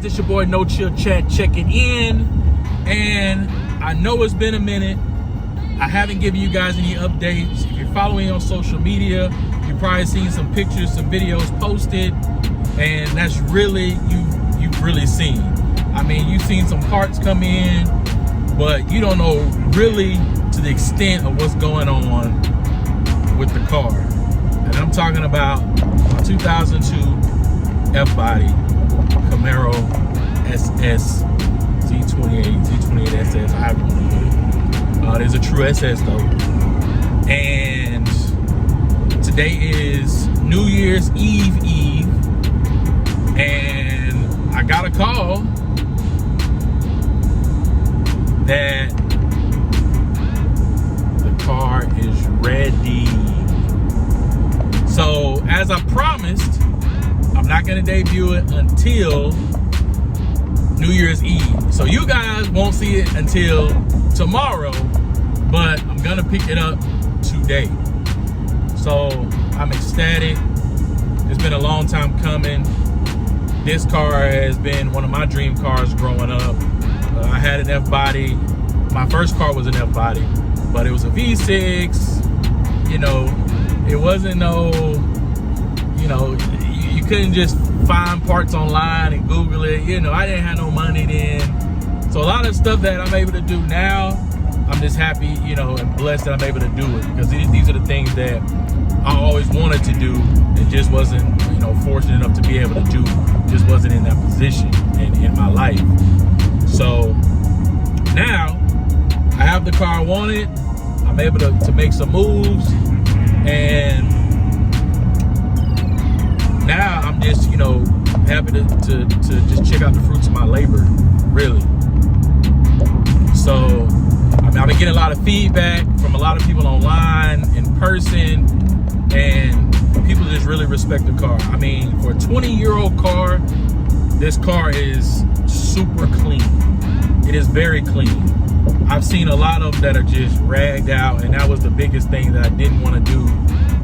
this your boy No Chill Chat checking in, and I know it's been a minute. I haven't given you guys any updates. If you're following me on social media, you've probably seen some pictures, some videos posted, and that's really you've really seen. I mean, you've seen some parts come in, but you don't know really to the extent of what's going on with the car. And I'm talking about a 2002 F-body Camaro SS Z28 SS. I have one with it. There's a true SS though. And today is New Year's Eve, and I got a call that the car is ready. So as I promised, I'm not gonna debut it until New Year's Eve. So you guys won't see it until tomorrow, but I'm gonna pick it up today. So I'm ecstatic. It's been a long time coming. This car has been one of my dream cars growing up. I had an F-body. My first car was an F-body, but it was a V6. You know, it wasn't no, you know, you couldn't just find parts online and Google it. You know, I didn't have no money then. So a lot of stuff that I'm able to do now, I'm just happy, you know, and blessed that I'm able to do it, because these are the things that I always wanted to do and just wasn't, you know, fortunate enough to be able to do. Just wasn't in that position in my life. So now I have the car I wanted. I'm able to make some moves, and now I'm just, you know, happy to just check out the fruits of my labor, really. So I mean, I've been getting a lot of feedback from a lot of people online, in person, and people just really respect the car. I mean, for a 20-year-old car, this car is super clean. It is very clean. I've seen a lot of them that are just ragged out, and that was the biggest thing that I didn't want to do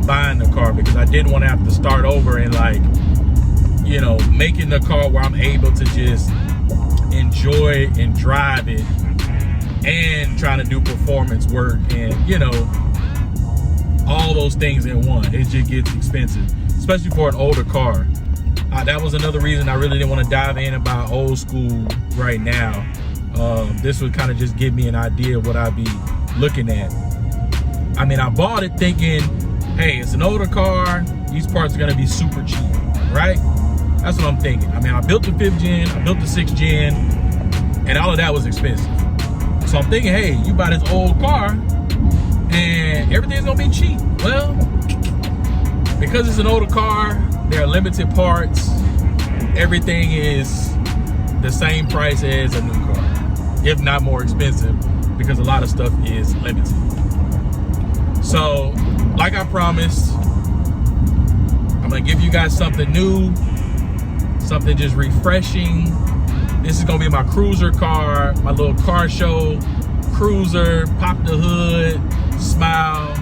buying the car, because I didn't want to have to start over and, like, you know, making the car where I'm able to just enjoy and drive it and trying to do performance work and, you know, all those things in one. It just gets expensive, especially for an older car. That was another reason I really didn't want to dive in and buy old school right now. This would kind of just give me an idea of what I'd be looking at. I mean, I bought it thinking, hey, it's an older car, these parts are gonna be super cheap, right? That's what I'm thinking. I mean, I built the 5th gen, I built the 6th gen, and all of that was expensive. So I'm thinking, hey, you buy this old car and everything's gonna be cheap. Well, because it's an older car, there are limited parts. Everything is the same price as a new car, if not more expensive, because a lot of stuff is limited. So, like I promised, I'm gonna give you guys something new, something just refreshing. This is gonna be my cruiser car, my little car show cruiser. Pop the hood, smile,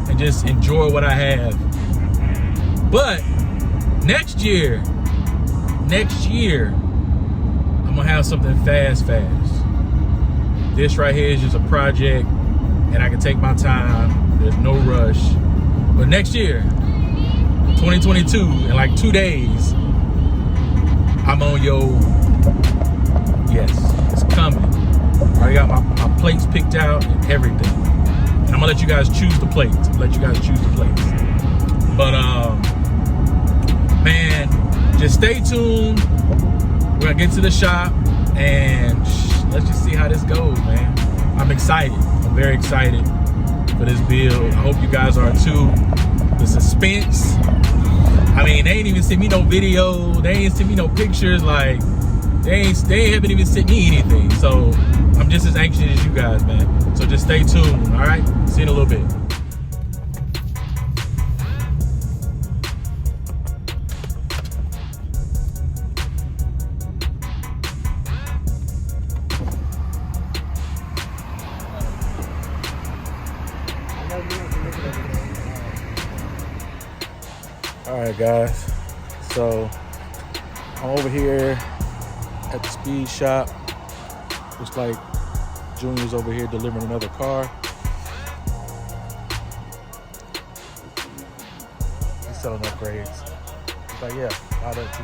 and just enjoy what I have. But next year, I'm gonna have something fast. This right here is just a project, and I can take my time. There's no rush. But next year, 2022, in like 2 days, I'm on your, yes, it's coming. I already got my plates picked out and everything. And I'm gonna let you guys choose the plates. But man, just stay tuned. We're gonna get to the shop and let's just see how this goes, man. I'm excited. I'm very excited for this build. I hope you guys are too. The suspense. I mean, they ain't even sent me no video. They ain't sent me no pictures. Like, they haven't even sent me anything. So I'm just as anxious as you guys, man. So just stay tuned, all right? See you in a little bit. All right, guys. So I'm over here at the speed shop. Looks like Junior's over here delivering another car. He's selling upgrades. He's like, yeah, buy that too.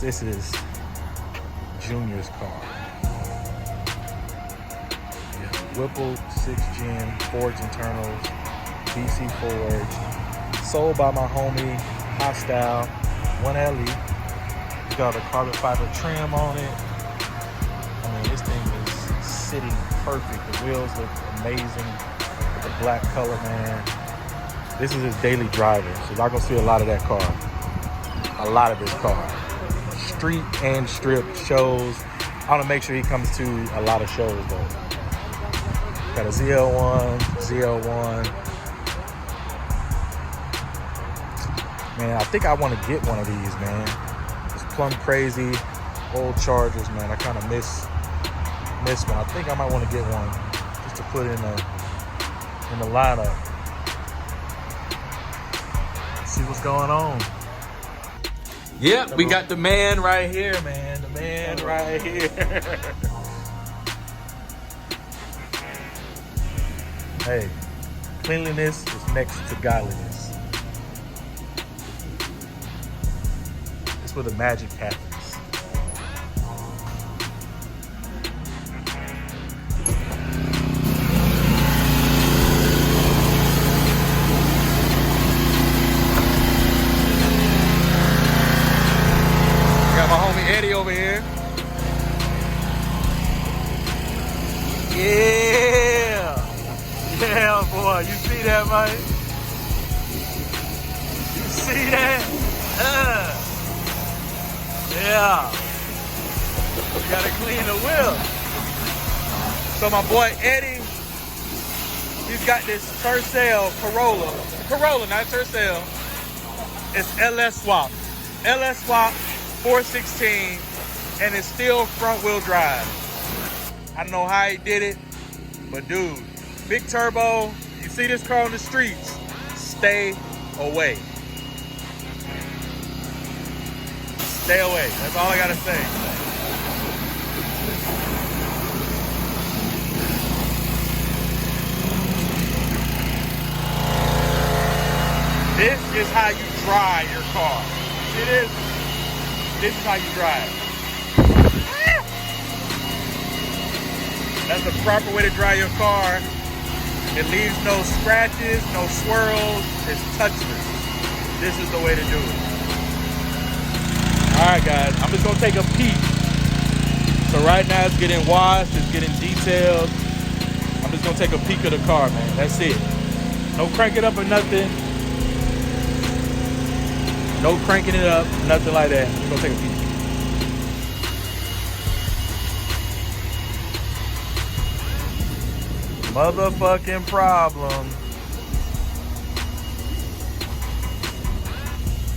This is Junior's car. Yeah, Whipple 6th Gen, Forged internals, BC Forged. Sold by my homie, Hostile, 1LE. It's got a carbon fiber trim on it. I mean, this thing is sitting perfect. The wheels look amazing with the black color, man. This is his daily driver, so y'all gonna see a lot of that car. A lot of this car. Street and strip shows. I want to make sure he comes to a lot of shows though. Got a ZL1, ZL1. Man, I think I want to get one of these, man. It's plumb crazy. Old Chargers, man. I kind of miss one. I think I might want to get one just to put in the lineup. See what's going on. Yep, we got the man right here, man. The man right here. Hey, cleanliness is next to godliness. It's where the magic happens. Over here. Yeah. Yeah, boy. You see that, man? You see that? Yeah. We gotta clean the wheel. So my boy Eddie, he's got this Tercel Corolla. Corolla, not Tercel. It's LS swap. LS swap. 416, and it's still front wheel drive. I don't know how he did it, but dude, big turbo. You see this car on the streets, stay away. Stay away. That's all I gotta say. This is how you dry your car. See this? This is how you drive. That's the proper way to dry your car. It leaves no scratches, no swirls. It's touchless. This is the way to do it. All right, guys, I'm just gonna take a peek. So right now it's getting washed, it's getting detailed. I'm just gonna take a peek of the car, man. That's it. No crank it up or nothing. No cranking it up, nothing like that. Let's go take a peek. Motherfucking problem.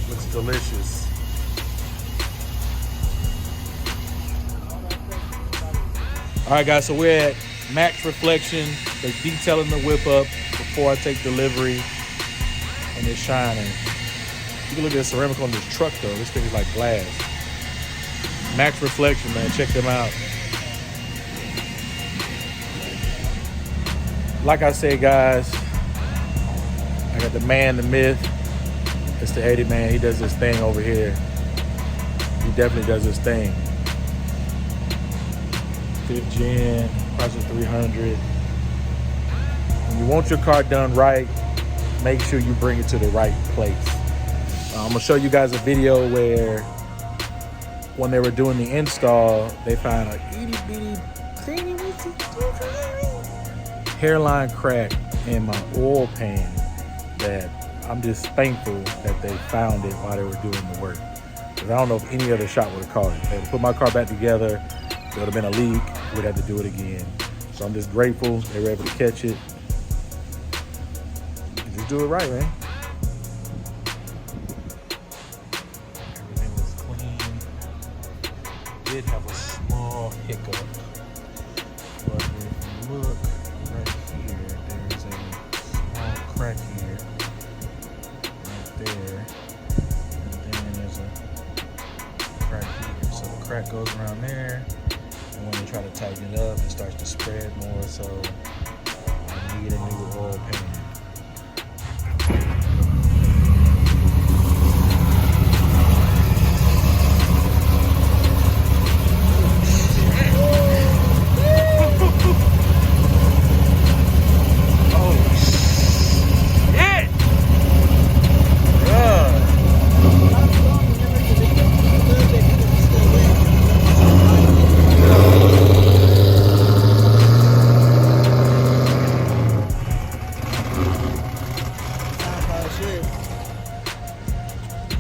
Looks delicious. All right, guys, so we're at Max Reflection. They're detailing the whip up before I take delivery, and it's shining. You can look at the ceramic on this truck, though. This thing is like glass. Max Reflection, man. Check them out. Like I said, guys, I got the man, the myth. It's the Eddie, man. He does this thing over here. He definitely does this thing. 5th gen, Chrysler 300. When you want your car done right, make sure you bring it to the right place. I'm gonna show you guys a video where when they were doing the install, they found a itty bitty hairline crack in my oil pan that I'm just thankful that they found it while they were doing the work. Because I don't know if any other shop would have caught it. They would put my car back together, there would have been a leak, we'd have to do it again. So I'm just grateful they were able to catch it. And just do it right, man. Did have a small hiccup, but if you look right here, there's a small crack here, right there, and then there's a crack goes around there. And when you try to tighten it up, it starts to spread more. So I need a new oil pan.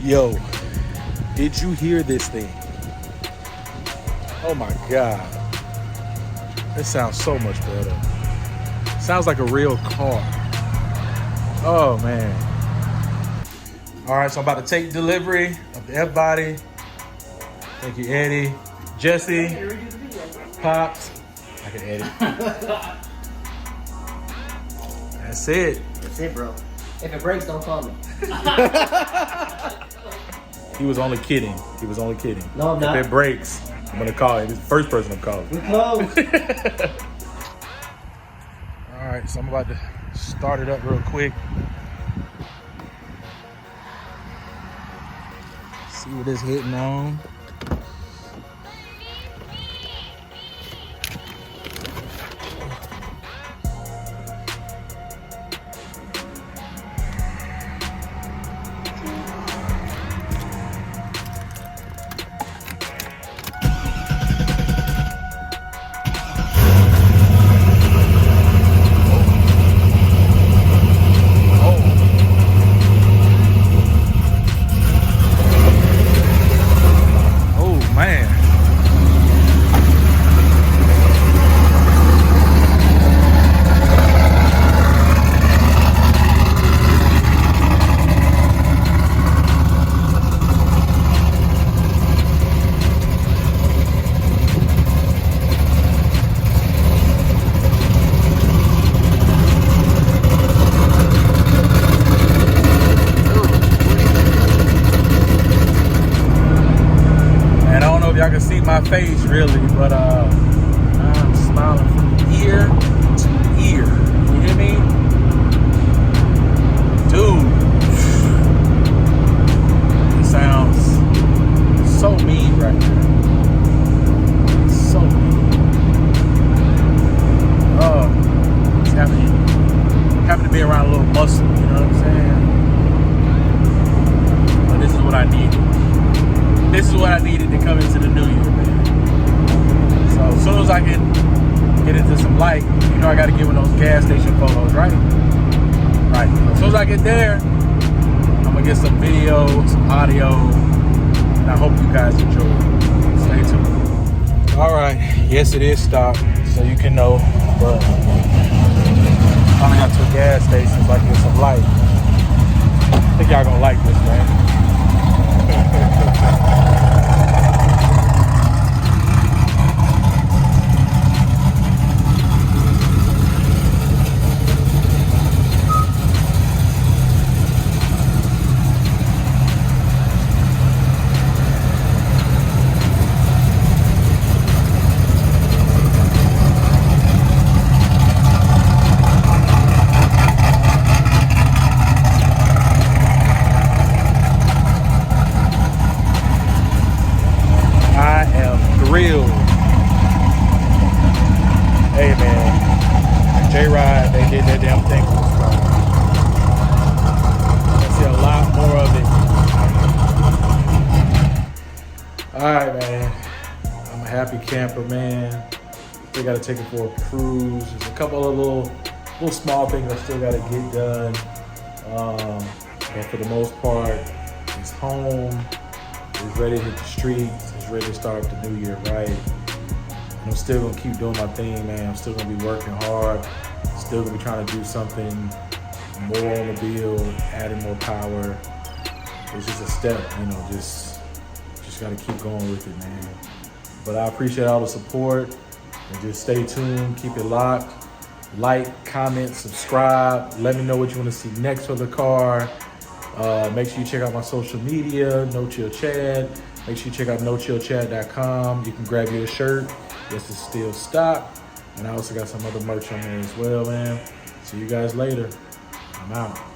Yo, did you hear this thing? Oh my God. It sounds so much better. Sounds like a real car. Oh man. All right, so I'm about to take delivery of the F-body. Thank you, Eddie. Jesse. Pops. I can edit. That's it. That's it, bro. If it breaks, don't call me. He was only kidding. He was only kidding. No, I'm not. If it breaks, I'm gonna call him. He's the first person I'm calling. We close. All right, so I'm about to start it up real quick. See what it's hitting on. Y'all can see my face really, but I'm smiling from ear to ear. You hear me? Dude, it sounds so mean right now. So mean. Oh, it's having to be around a little muscle, you know what I'm saying? But this is what I needed. This is what I needed to come into the new year, man. So as soon as I can get into some light, you know I got to get one of those gas station photos, right? Right. As soon as I get there, I'm going to get some video, some audio, and I hope you guys enjoy it. Stay tuned. All right. Yes, it is stopped, so you can know, but finally got to a gas station so I can get some light. I think y'all going to like this, man. Real. Hey man, JRSS, they did that damn thing. I see a lot more of it. All right, man. I'm a happy camper, man. Still got to take it for a cruise. There's a couple of little small things I still got to get done. But for the most part, it's home. It's ready to hit the streets. It's ready to start the new year right. And I'm still gonna keep doing my thing, man. I'm still gonna be working hard. Still gonna be trying to do something more on the build, adding more power. It's just a step, you know, just gotta keep going with it, man. But I appreciate all the support, and just stay tuned, keep it locked. Like, comment, subscribe. Let me know what you wanna see next for the car. Make sure you check out my social media, No Chill Chad. Make sure you check out nochillchat.com. You can grab you a shirt. This is still stock. And I also got some other merch on there as well, man. See you guys later. I'm out.